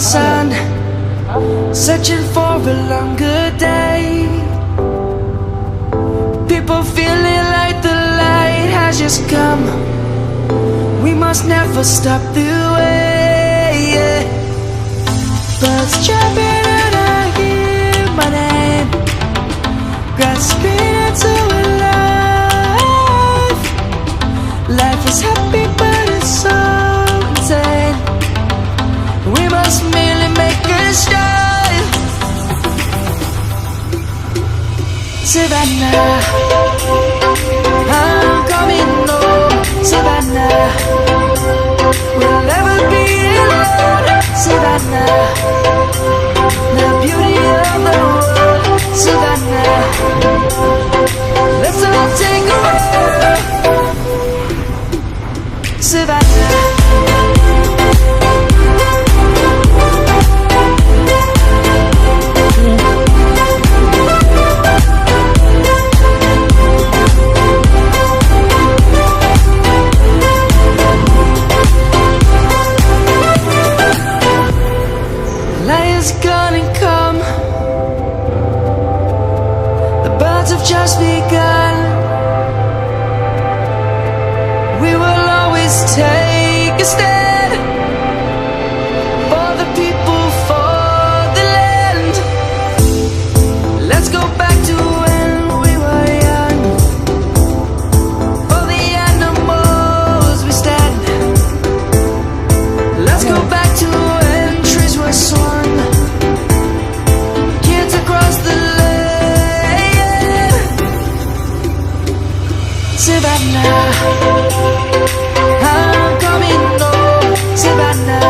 sun, searching for a longer day. People feeling like the light has just come. We must never stop the way. Birds chirping and I hear my name, grasping into a life. Life is happy but it's so insane. We must merely make a start. Savannah, I'm coming home. Savannah, we'll never be alone. Savannah, the beauty of the world. Savannah, let's all take a walk. Savannah. Just begun. We will always take a stand for the people, for the land. Let's go back to when we were young. For the animals we stand. Let's go back to when trees were swung. Kids across the Savannah, I'm coming home. Savannah,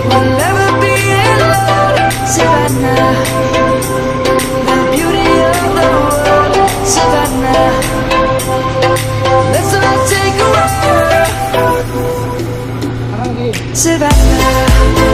we'll never be alone. Savannah, the beauty of the world. Savannah, let's all take a walk. Savannah.